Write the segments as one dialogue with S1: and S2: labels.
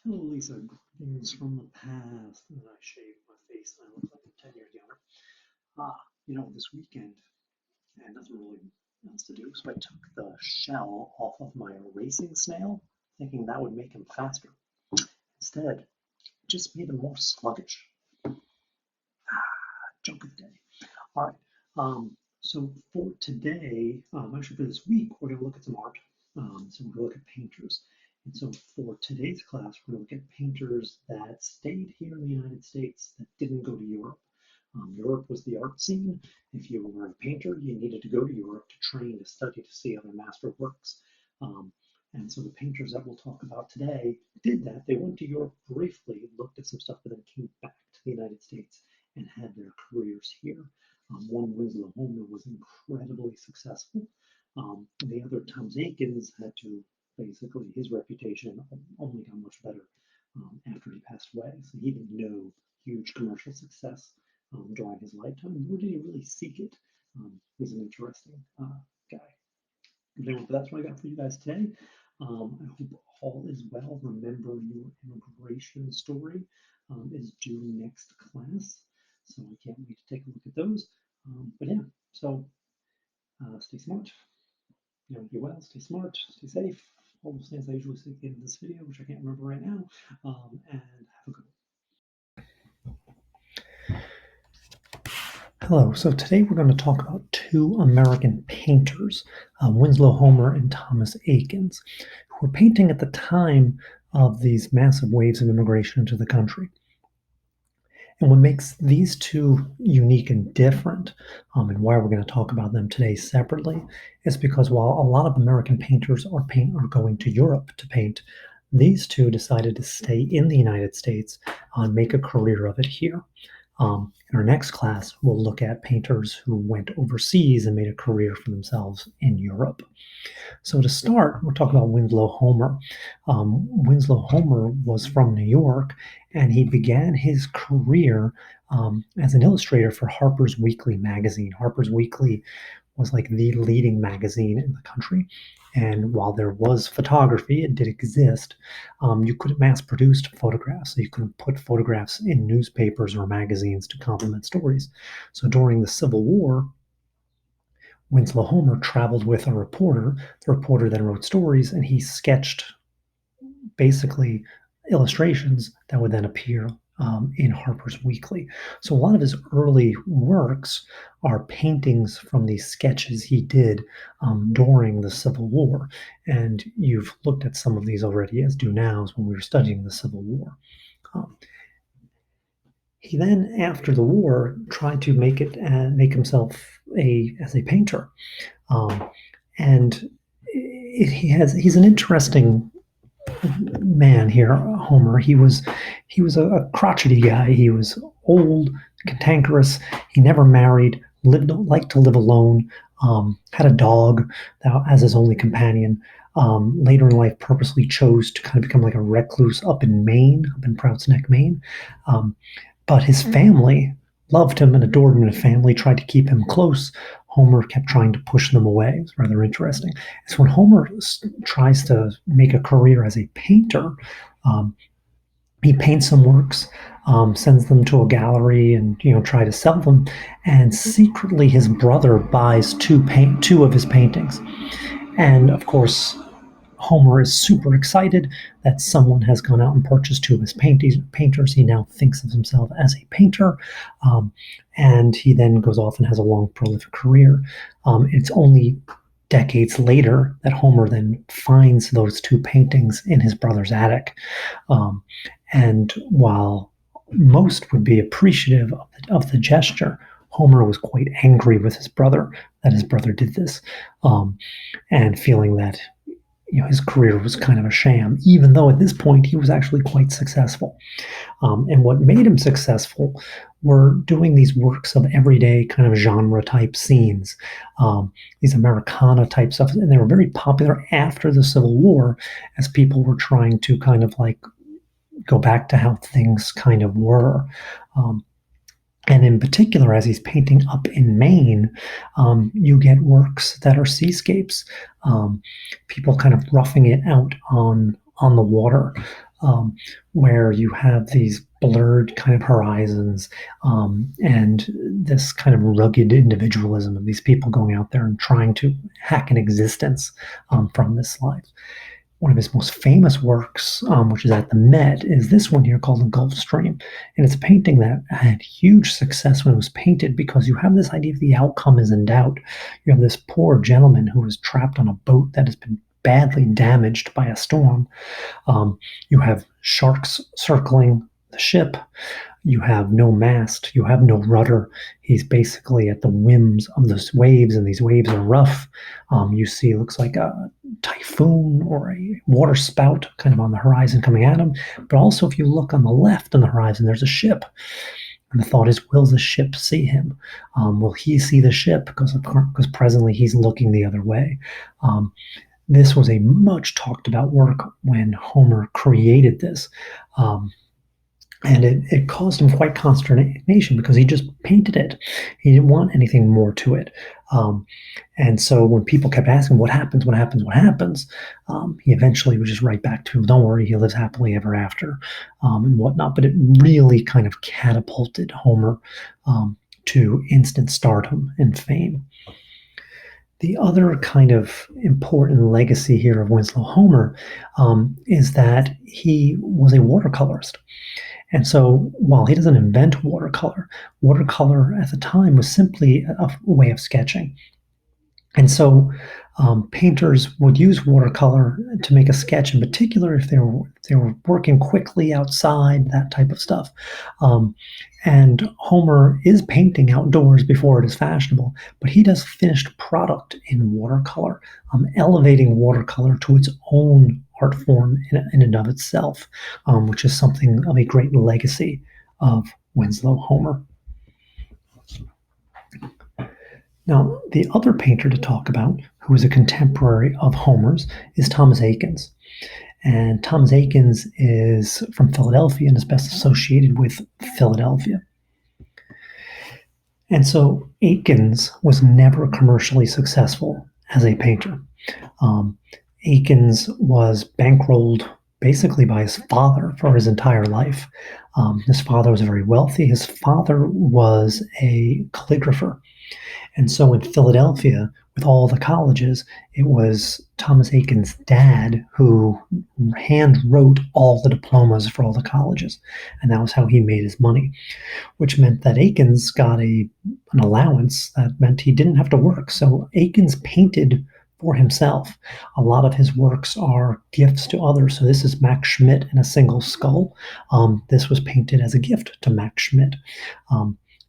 S1: Hello, Lisa. Greetings from the past. And I shaved my face and I look like I'm 10 years younger. This weekend I had nothing really else to do, so I took the shell off of my racing snail, thinking that would make him faster. Instead, it just made him more sluggish. Joke of the day. All right. So for today, actually for this week, we're going to look at some art. So we're going to look at painters. And so for today's class, we're going to look at painters that stayed here in the United States that didn't go to Europe. Europe was the art scene. If you were a painter, you needed to go to Europe to train, to study, to see other master works. And so the painters that we'll talk about today did that. They went to Europe briefly, looked at some stuff, but then came back to the United States and had their careers here. One, Winslow Homer, was incredibly successful. The other, Tom Akins, had to basically, his reputation only got much better after he passed away. So he didn't know huge commercial success during his lifetime, nor did he really seek it. He's an interesting guy. Anyway, that's what I got for you guys today. I hope all is well. Remember, your immigration story is due next class, so I can't wait to take a look at those. But yeah, so stay smart. Get well, stay smart, stay safe. All those things I usually say at the end of this video, which I can't remember right now. And have a good one. Hello, so today we're going to talk about two American painters, Winslow Homer and Thomas Akins, who were painting at the time of these massive waves of immigration into the country. And what makes these two unique and different, and why we're going to talk about them today separately, is because while a lot of American painters are going to Europe to paint, these two decided to stay in the United States and make a career of it here. In our next class, we'll look at painters who went overseas and made a career for themselves in Europe. So to start, we'll talk about Winslow Homer. Winslow Homer was from New York, and he began his career as an illustrator for Harper's Weekly magazine. Harper's Weekly was like the leading magazine in the country. And while there was photography, it did exist, you couldn't mass produce photographs. So you couldn't put photographs in newspapers or magazines to complement stories. So during the Civil War, Winslow Homer traveled with a reporter. The reporter then wrote stories, and he sketched basically illustrations that would then appear in Harper's Weekly. So a lot of his early works are paintings from these sketches he did during the Civil War. And you've looked at some of these already as do nows when we were studying the Civil War. He then, after the war, tried to make himself as a painter, and he's an interesting man here, Homer. He was a crotchety guy. He was old, cantankerous. He never married. Liked to live alone. Had a dog as his only companion. Later in life, purposely chose to kind of become like a recluse up in Maine, up in Prouts Neck, Maine. But his family loved him and adored him, and his family tried to keep him close. Homer kept trying to push them away. It's rather interesting. So when Homer tries to make a career as a painter, he paints some works, sends them to a gallery, and try to sell them. And secretly, his brother buys two of his paintings. And of course, Homer is super excited that someone has gone out and purchased two of his painters. He now thinks of himself as a painter, and he then goes off and has a long, prolific career. It's only decades later that Homer then finds those two paintings in his brother's attic. And while most would be appreciative of the gesture, Homer was quite angry with his brother that his brother did this, and feeling that his career was kind of a sham, even though at this point he was actually quite successful. And what made him successful were doing these works of everyday kind of genre type scenes, these Americana type stuff. And they were very popular after the Civil War as people were trying to kind of like go back to how things kind of were. And in particular, as he's painting up in Maine, you get works that are seascapes, people kind of roughing it out on the water. um, where you have these blurred kind of horizons, and this kind of rugged individualism of these people going out there and trying to hack an existence from this life. One of his most famous works, which is at the Met, is this one here called The Gulf Stream. And it's a painting that had huge success when it was painted because you have this idea of the outcome is in doubt. You have this poor gentleman who is trapped on a boat that has been badly damaged by a storm. You have sharks circling the ship. You have no mast. You have no rudder. He's basically at the whims of those waves, and these waves are rough. You see, it looks like a typhoon or a water spout kind of on the horizon coming at him. But also, if you look on the left on the horizon, there's a ship. And the thought is, will the ship see him? Will he see the ship? Because presently he's looking the other way. This was a much talked about work when Homer created this. And it caused him quite consternation because he just painted it. He didn't want anything more to it. And so when people kept asking, what happens, what happens, what happens, he eventually would just write back to him, don't worry, he lives happily ever after, and whatnot. But it really kind of catapulted Homer to instant stardom and fame. The other kind of important legacy here of Winslow Homer is that he was a watercolorist. And so while he doesn't invent watercolor, watercolor at the time was simply a way of sketching. And so painters would use watercolor to make a sketch, in particular if they were working quickly outside, that type of stuff. And Homer is painting outdoors before it is fashionable, but he does finished product in watercolor, elevating watercolor to its own art form in and of itself, which is something of a great legacy of Winslow Homer. Now, the other painter to talk about, who is a contemporary of Homer's, is Thomas Eakins. And Thomas Eakins is from Philadelphia and is best associated with Philadelphia. And so Eakins was never commercially successful as a painter. Eakins was bankrolled basically by his father for his entire life. His father was very wealthy. His father was a calligrapher. And so in Philadelphia, with all the colleges, it was Thomas Eakins' dad who hand wrote all the diplomas for all the colleges. And that was how he made his money, which meant that Eakins got an allowance that meant he didn't have to work. So Eakins painted for himself. A lot of his works are gifts to others. So this is Max Schmidt in a single skull. This was painted as a gift to Max Schmidt.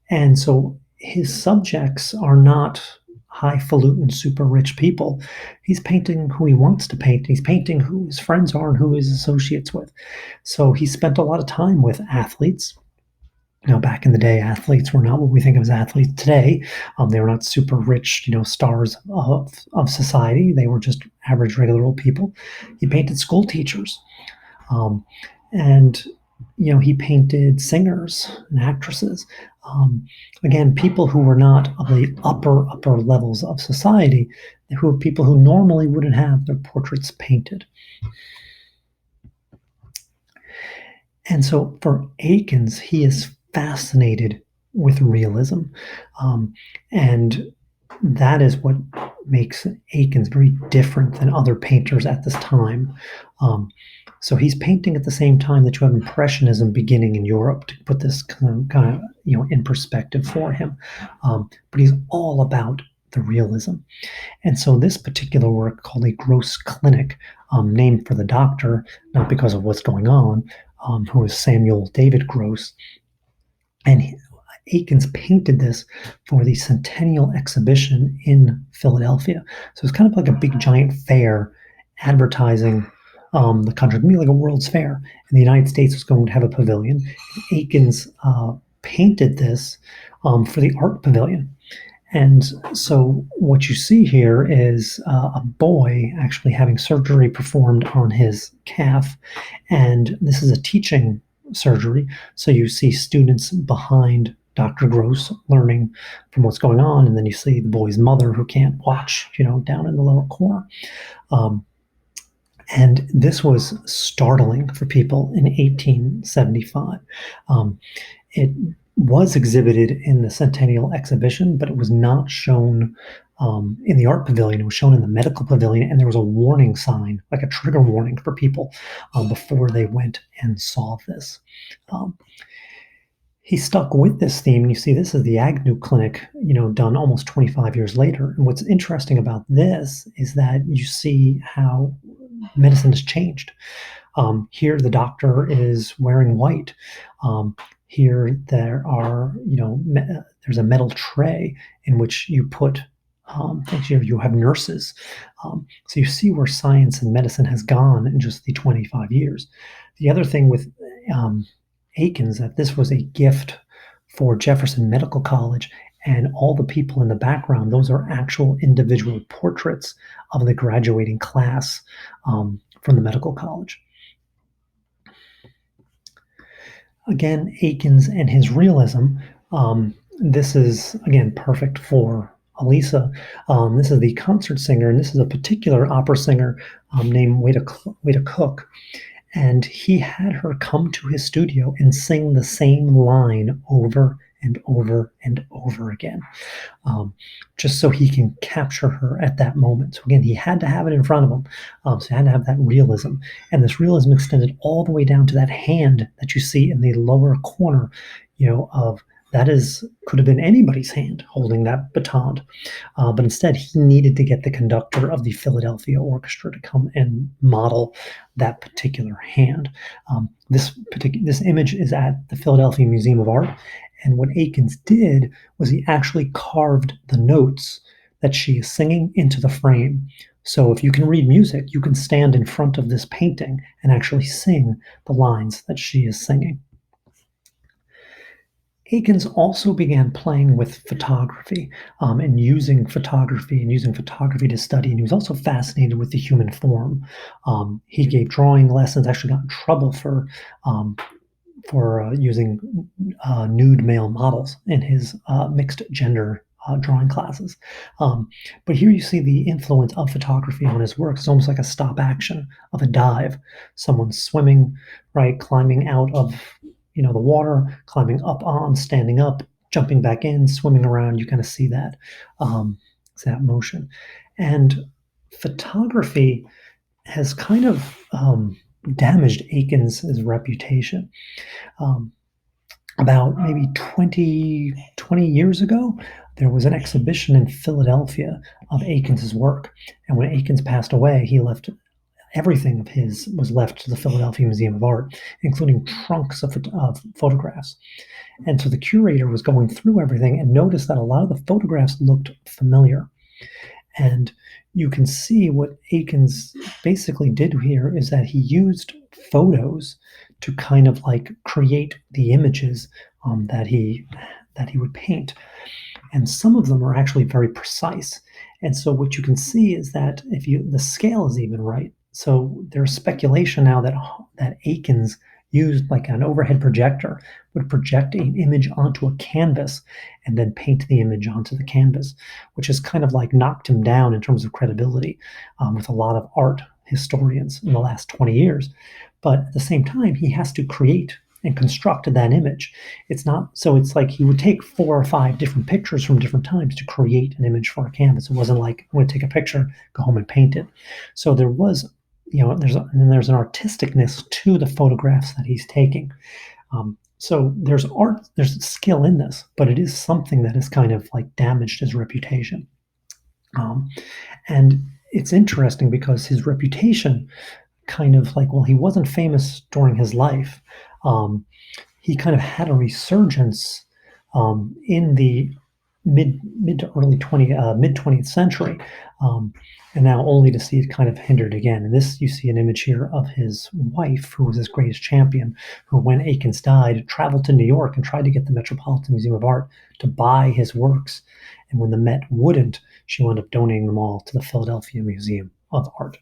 S1: And so his subjects are not highfalutin, super rich people. He's painting who he wants to paint. He's painting who his friends are and who his associates with. So he spent a lot of time with athletes. Now, back in the day, athletes were not what we think of as athletes today. They were not super rich, stars of society. They were just average, regular old people. He painted school teachers. And he painted singers and actresses. Again, people who were not of the upper levels of society, who were people who normally wouldn't have their portraits painted. And so for Eakins, he is fascinated with realism. And that is what makes Eakins very different than other painters at this time. So he's painting at the same time that you have Impressionism beginning in Europe, to put this kind of in perspective for him. But he's all about the realism. And so this particular work, called A Gross Clinic, named for the doctor, not because of what's going on, who is Samuel David Gross. And Eakins painted this for the Centennial Exhibition in Philadelphia. So it's kind of like a big giant fair advertising the country, like a World's Fair. And the United States was going to have a pavilion. Eakins painted this for the art pavilion. And so what you see here is a boy actually having surgery performed on his calf. And this is a teaching surgery. So you see students behind Dr. Gross learning from what's going on. And then you see the boy's mother who can't watch, down in the lower corner. And this was startling for people in 1875. Um, it was exhibited in the Centennial Exhibition, but it was not shown in the art pavilion. It was shown in the medical pavilion, and there was a warning sign, like a trigger warning for people before they went and saw this. Um, he stuck with this theme, and you see this is the Agnew Clinic, done almost 25 years later. And what's interesting about this is that you see how medicine has changed. Here, the doctor is wearing white. Here, there's a metal tray in which you put things. You have nurses. So you see where science and medicine has gone in just the 25 years. The other thing with um, Aikens that this was a gift for Jefferson Medical College, and all the people in the background, those are actual individual portraits of the graduating class from the medical college. Again, Aikens and his realism. This is, again, perfect for AHLISA. This is the concert singer, and this is a particular opera singer named Wada Cook. And he had her come to his studio and sing the same line over and over and over again, just so he can capture her at that moment. So again, he had to have it in front of him. So he had to have that realism. And this realism extended all the way down to that hand that you see in the lower corner, of that could have been anybody's hand holding that baton. But instead, he needed to get the conductor of the Philadelphia Orchestra to come and model that particular hand. This image is at the Philadelphia Museum of Art, and what Aikens did was he actually carved the notes that she is singing into the frame. So if you can read music, you can stand in front of this painting and actually sing the lines that she is singing. Aikens also began playing with photography and using photography to study. And he was also fascinated with the human form. He gave drawing lessons, actually got in trouble for using nude male models in his mixed gender drawing classes. But here you see the influence of photography on his work. It's almost like a stop action of a dive. Someone swimming, right, climbing out of the water, climbing up on, standing up, jumping back in, swimming around. You kind of see that motion. And photography has kind of damaged Aikens' reputation. About maybe 20 years ago, there was an exhibition in Philadelphia of Aikens' work. And when Aikens passed away, everything of his was left to the Philadelphia Museum of Art, including trunks of photographs. And so the curator was going through everything and noticed that a lot of the photographs looked familiar. And you can see what Aikens basically did here is that he used photos to kind of like create the images that he would paint. And some of them are actually very precise. And so what you can see is that the scale is even right. So there's speculation now that Aikens used like an overhead projector, would project an image onto a canvas and then paint the image onto the canvas, which has kind of like knocked him down in terms of credibility with a lot of art historians in the last 20 years. But at the same time, he has to create and construct that image. It's like he would take 4 or 5 different pictures from different times to create an image for a canvas. It wasn't like I'm going to take a picture, go home and paint it. So there was, there's an artisticness to the photographs that he's taking. So there's art, there's skill in this, but it is something that has kind of like damaged his reputation. And it's interesting because his reputation kind of like, well, he wasn't famous during his life. He kind of had a resurgence in the mid to early mid 20th century, and now only to see it kind of hindered again. And this, you see an image here of his wife, who was his greatest champion, who, when Aikens died, traveled to New York and tried to get the Metropolitan Museum of Art to buy his works. And when the Met wouldn't, she wound up donating them all to the Philadelphia Museum of Art.